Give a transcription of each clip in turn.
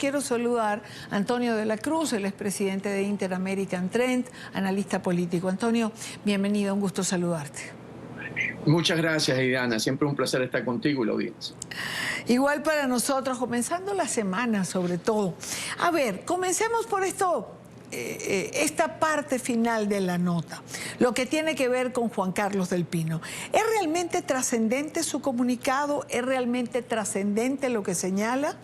Quiero saludar a Antonio de la Cruz, el expresidente de Inter-American Trend, analista político. Antonio, bienvenido, un gusto saludarte. Muchas gracias, Ileana. Siempre un placer estar contigo y la audiencia. Igual para nosotros, comenzando la semana sobre todo. A ver, comencemos por esta parte final de la nota, lo que tiene que ver con Juan Carlos del Pino. ¿Es realmente trascendente su comunicado? ¿Es realmente trascendente lo que señala?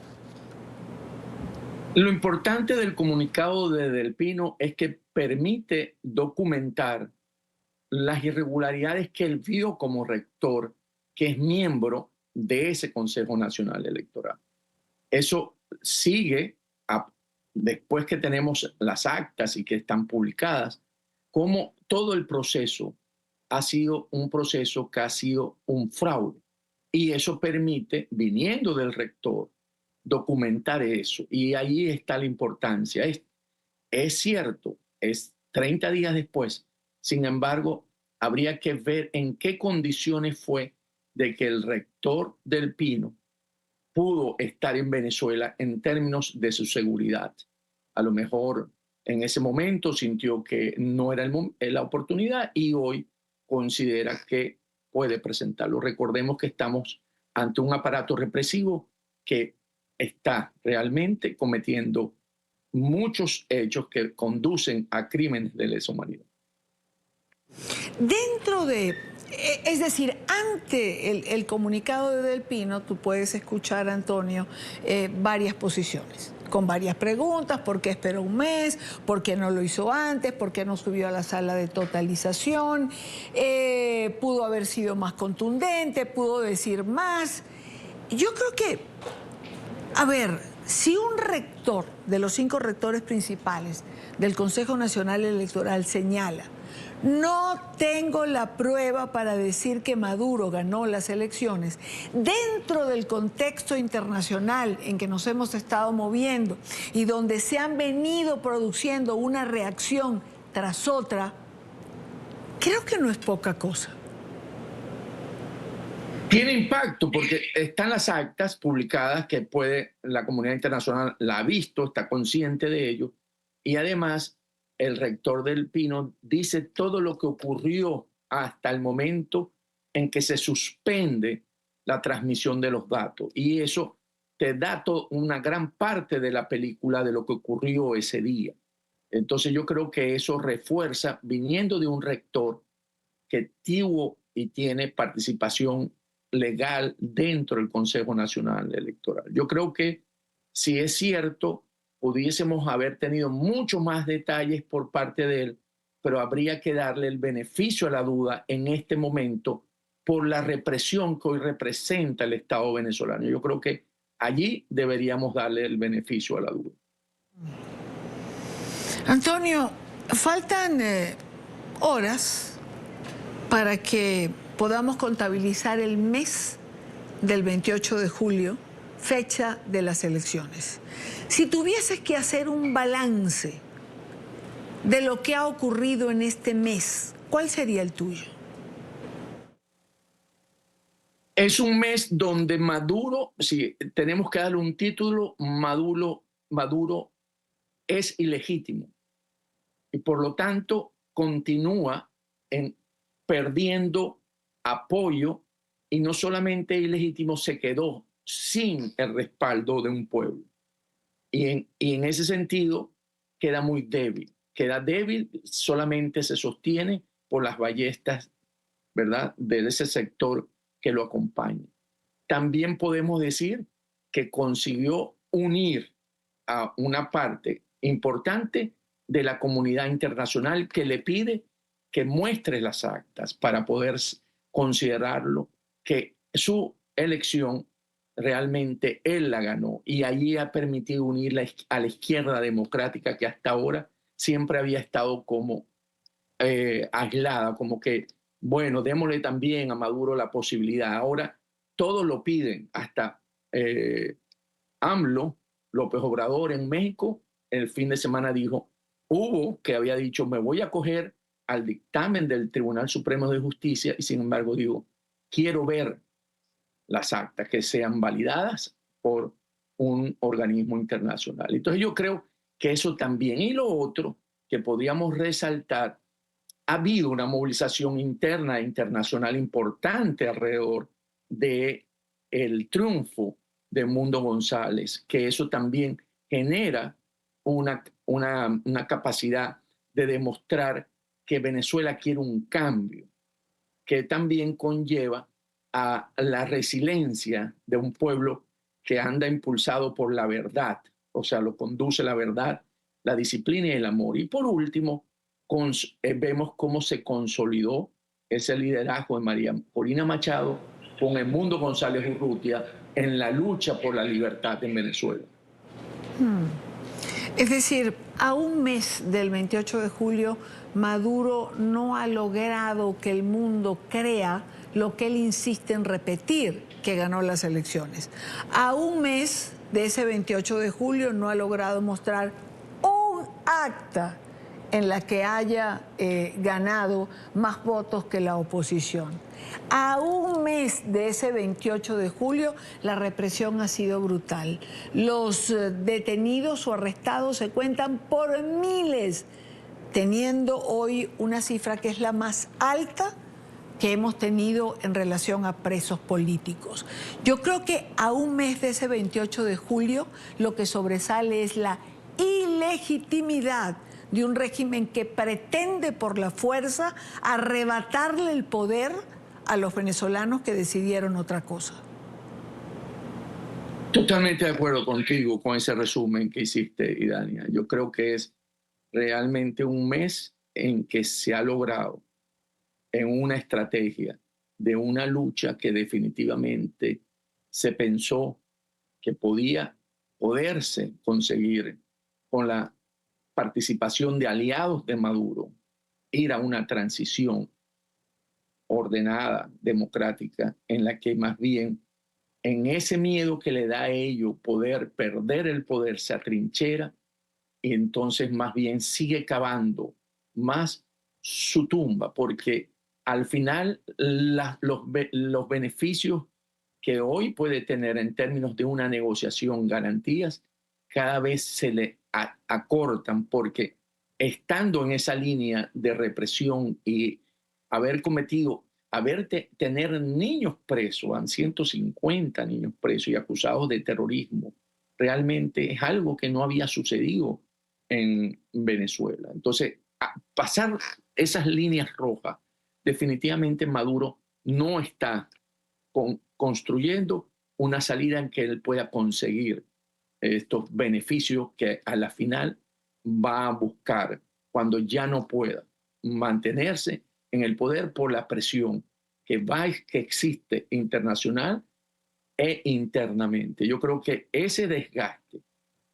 Lo importante del comunicado de Del Pino es que permite documentar las irregularidades que él vio como rector, que es miembro de ese Consejo Nacional Electoral. Eso sigue después que tenemos las actas y que están publicadas, como todo el proceso ha sido un proceso que ha sido un fraude. Y eso permite, viniendo del rector, documentar eso. Y ahí está la importancia. Es cierto, es 30 días después. Sin embargo, habría que ver en qué condiciones fue de que el rector del Pino pudo estar en Venezuela en términos de su seguridad. A lo mejor en ese momento sintió que no era la oportunidad y hoy considera que puede presentarlo. Recordemos que estamos ante un aparato represivo que está realmente cometiendo muchos hechos que conducen a crímenes de lesa humanidad. Es decir, ante el comunicado de Del Pino, tú puedes escuchar, Antonio, varias posiciones, con varias preguntas: ¿por qué esperó un mes? ¿Por qué no lo hizo antes? ¿Por qué no subió a la sala de totalización? ¿Pudo haber sido más contundente? ¿Pudo decir más? Yo creo que, a ver, si un rector de los 5 rectores principales del Consejo Nacional Electoral señala: no tengo la prueba para decir que Maduro ganó las elecciones, dentro del contexto internacional en que nos hemos estado moviendo y donde se han venido produciendo una reacción tras otra, creo que no es poca cosa. Tiene impacto porque están las actas publicadas que la comunidad internacional la ha visto, está consciente de ello, y además el rector del Pino dice todo lo que ocurrió hasta el momento en que se suspende la transmisión de los datos, y eso te da una gran parte de la película de lo que ocurrió ese día. Entonces yo creo que eso refuerza, viniendo de un rector que tuvo y tiene participación legal dentro del Consejo Nacional Electoral. Yo creo que, si es cierto, pudiésemos haber tenido mucho más detalles por parte de él, pero habría que darle el beneficio a la duda en este momento por la represión que hoy representa el Estado venezolano. Yo creo que allí deberíamos darle el beneficio a la duda. Antonio, faltan horas para que podamos contabilizar el mes del 28 de julio, fecha de las elecciones. Si tuvieses que hacer un balance de lo que ha ocurrido en este mes, ¿cuál sería el tuyo? Es un mes donde Maduro, si tenemos que darle un título, Maduro es ilegítimo y por lo tanto continúa perdiendo apoyo, y no solamente ilegítimo, se quedó sin el respaldo de un pueblo. Y en ese sentido queda muy débil. Queda débil, solamente se sostiene por las ballestas, ¿verdad?, de ese sector que lo acompaña. También podemos decir que consiguió unir a una parte importante de la comunidad internacional que le pide que muestre las actas para poder considerarlo que su elección realmente él la ganó, y allí ha permitido unir a la izquierda democrática que hasta ahora siempre había estado como aislada, como que, bueno, démosle también a Maduro la posibilidad. Ahora todos lo piden, hasta AMLO, López Obrador en México, el fin de semana que había dicho: me voy a acoger al dictamen del Tribunal Supremo de Justicia, y sin embargo quiero ver las actas que sean validadas por un organismo internacional. Entonces yo creo que eso también. Y lo otro que podríamos resaltar, ha habido una movilización interna e internacional importante alrededor de el triunfo de Mundo González, que eso también genera una capacidad de demostrar que Venezuela quiere un cambio, que también conlleva a la resiliencia de un pueblo que anda impulsado por la verdad, o sea, lo conduce la verdad, la disciplina y el amor. Y por último, vemos cómo se consolidó ese liderazgo de María Corina Machado con Edmundo González Urrutia en la lucha por la libertad en Venezuela. Es decir, a un mes del 28 de julio, Maduro no ha logrado que el mundo crea lo que él insiste en repetir, que ganó las elecciones. A un mes de ese 28 de julio no ha logrado mostrar un acta en la que haya ganado más votos que la oposición. A un mes de ese 28 de julio, la represión ha sido brutal. Los detenidos o arrestados se cuentan por miles, teniendo hoy una cifra que es la más alta que hemos tenido en relación a presos políticos. Yo creo que a un mes de ese 28 de julio, lo que sobresale es la ilegitimidad de un régimen que pretende por la fuerza arrebatarle el poder a los venezolanos que decidieron otra cosa. Totalmente de acuerdo contigo con ese resumen que hiciste, Idania. Yo creo que es realmente un mes en que se ha logrado en una estrategia de una lucha que definitivamente se pensó que podía poderse conseguir con la participación de aliados de Maduro, ir a una transición ordenada, democrática, en la que más bien en ese miedo que le da a ellos poder perder el poder se atrinchera y entonces más bien sigue cavando más su tumba, porque al final los beneficios que hoy puede tener en términos de una negociación, garantías, cada vez se le acortan, porque estando en esa línea de represión y haber cometido, tener niños presos, han 150 niños presos y acusados de terrorismo, realmente es algo que no había sucedido en Venezuela. Entonces, pasar esas líneas rojas, definitivamente Maduro no está construyendo una salida en que él pueda conseguir estos beneficios que a la final va a buscar cuando ya no pueda mantenerse en el poder por la presión que existe internacional e internamente. Yo creo que ese desgaste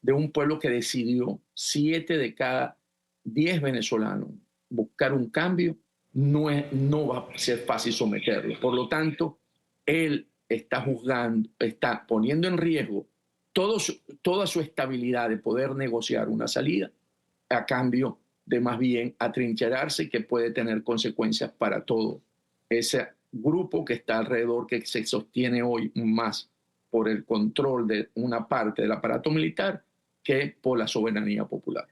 de un pueblo que decidió 7 de cada 10 venezolanos buscar un cambio, no va a ser fácil someterlo. Por lo tanto, él está juzgando, está poniendo en riesgo toda su estabilidad de poder negociar una salida a cambio de más bien atrincherarse, que puede tener consecuencias para todo ese grupo que está alrededor, que se sostiene hoy más por el control de una parte del aparato militar que por la soberanía popular.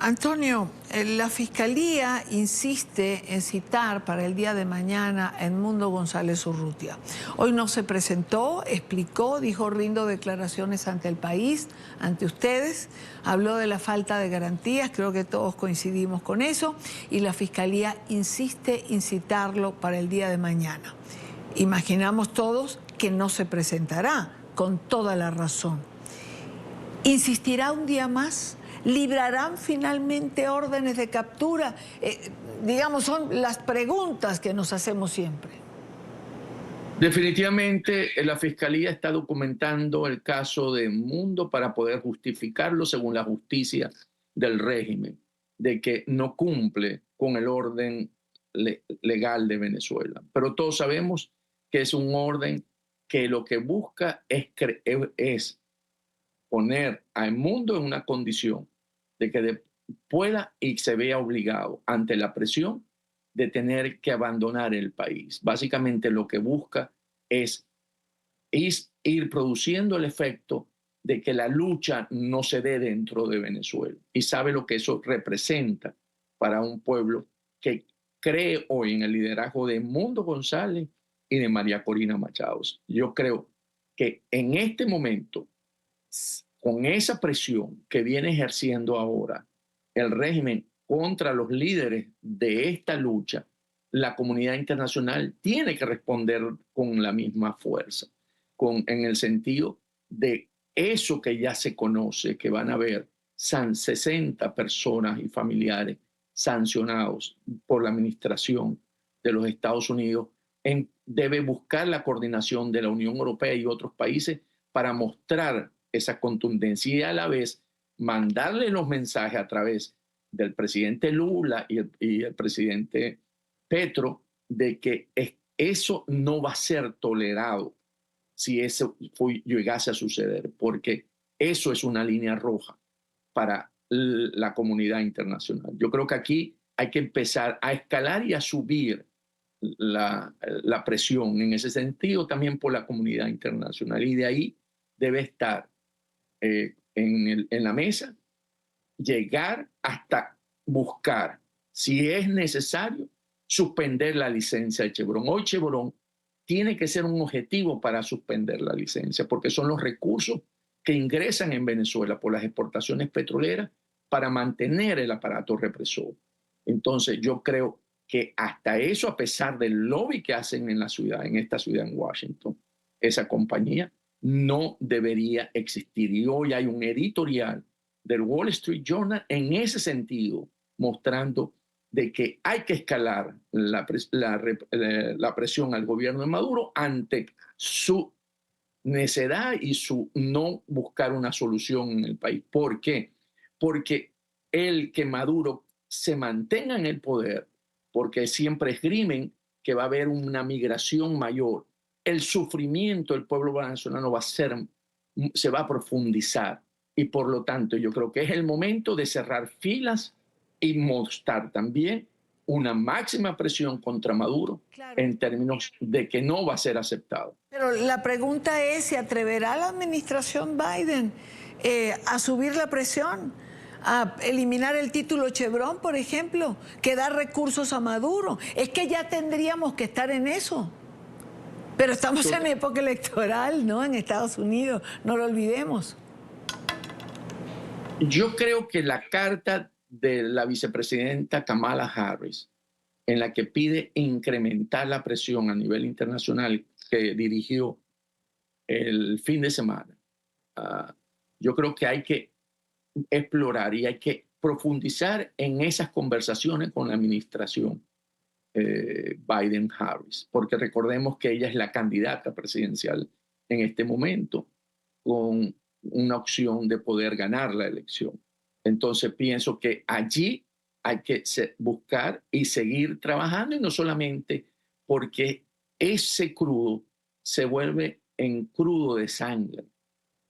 Antonio, la Fiscalía insiste en citar para el día de mañana a Edmundo González Urrutia. Hoy no se presentó, explicó, dijo rindo declaraciones ante el país, ante ustedes, habló de la falta de garantías, creo que todos coincidimos con eso, y la Fiscalía insiste en citarlo para el día de mañana. Imaginamos todos que no se presentará, con toda la razón. ¿Insistirá un día más? ¿Librarán finalmente órdenes de captura? Digamos, son las preguntas que nos hacemos siempre. Definitivamente la Fiscalía está documentando el caso de Edmundo para poder justificarlo según la justicia del régimen, de que no cumple con el orden legal de Venezuela. Pero todos sabemos que es un orden que lo que busca es poner al mundo en una condición de que pueda y se vea obligado ante la presión de tener que abandonar el país. Básicamente lo que busca es es ir produciendo el efecto de que la lucha no se dé dentro de Venezuela. Y sabe lo que eso representa para un pueblo que cree hoy en el liderazgo de Mundo González y de María Corina Machado. Yo creo que en este momento, con esa presión que viene ejerciendo ahora el régimen contra los líderes de esta lucha, la comunidad internacional tiene que responder con la misma fuerza, en el sentido de eso que ya se conoce, que van a haber 60 personas y familiares sancionados por la administración de los Estados Unidos, debe buscar la coordinación de la Unión Europea y otros países para mostrar esa contundencia y a la vez mandarle los mensajes a través del presidente Lula y el presidente Petro de que eso no va a ser tolerado si eso llegase a suceder, porque eso es una línea roja para la comunidad internacional. Yo creo que aquí hay que empezar a escalar y a subir la presión en ese sentido también por la comunidad internacional, y de ahí debe estar en la mesa, llegar hasta buscar, si es necesario, suspender la licencia de Chevron. Hoy Chevron tiene que ser un objetivo para suspender la licencia, porque son los recursos que ingresan en Venezuela por las exportaciones petroleras para mantener el aparato represor. Entonces yo creo que hasta eso, a pesar del lobby que hacen en la ciudad, en esta ciudad, en Washington, esa compañía no debería existir. Y hoy hay un editorial del Wall Street Journal en ese sentido, mostrando de que hay que escalar la presión al gobierno de Maduro ante su necedad y su no buscar una solución en el país. ¿Por qué? Porque el que Maduro se mantenga en el poder, porque siempre esgrimen que va a haber una migración mayor, el sufrimiento del pueblo venezolano se va a profundizar, y por lo tanto yo creo que es el momento de cerrar filas y mostrar también una máxima presión contra Maduro, claro, en términos de que no va a ser aceptado. Pero la pregunta es, ¿se atreverá la administración Biden a subir la presión, a eliminar el título Chevron, por ejemplo, que da recursos a Maduro? Es que ya tendríamos que estar en eso. Pero estamos en época electoral, ¿no? En Estados Unidos, no lo olvidemos. Yo creo que la carta de la vicepresidenta Kamala Harris, en la que pide incrementar la presión a nivel internacional, que dirigió el fin de semana, yo creo que hay que explorar y hay que profundizar en esas conversaciones con la administración Biden-Harris, porque recordemos que ella es la candidata presidencial en este momento, con una opción de poder ganar la elección. Entonces pienso que allí hay que buscar y seguir trabajando, y no solamente porque ese crudo se vuelve en crudo de sangre.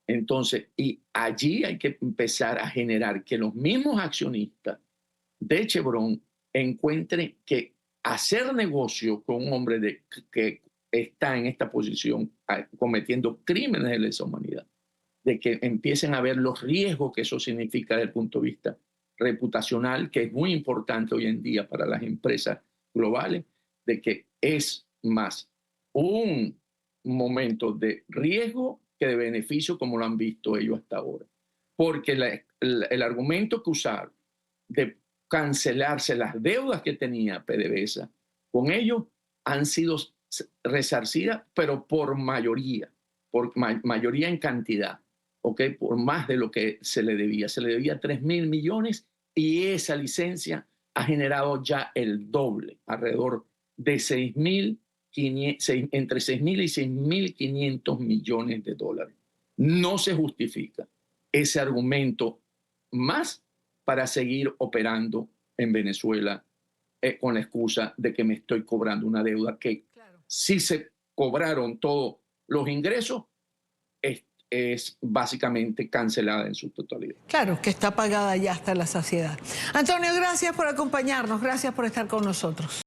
Entonces, y allí hay que empezar a generar que los mismos accionistas de Chevron encuentren que hacer negocio con un hombre que está en esta posición cometiendo crímenes de lesa humanidad, de que empiecen a ver los riesgos que eso significa desde el punto de vista reputacional, que es muy importante hoy en día para las empresas globales, de que es más un momento de riesgo que de beneficio, como lo han visto ellos hasta ahora. Porque el argumento que usaron de cancelarse las deudas que tenía PDVSA con ellos han sido resarcidas, pero por mayoría en cantidad, ¿okay? Por más de lo que se le debía. Se le debía 3.000 millones y esa licencia ha generado ya el doble, alrededor de entre 6.000 y 6.500 millones de dólares. No se justifica ese argumento más para seguir operando en Venezuela con la excusa de que me estoy cobrando una deuda que, claro, si se cobraron todos los ingresos, es básicamente cancelada en su totalidad. Claro, que está pagada ya hasta la saciedad. Antonio, gracias por acompañarnos, gracias por estar con nosotros.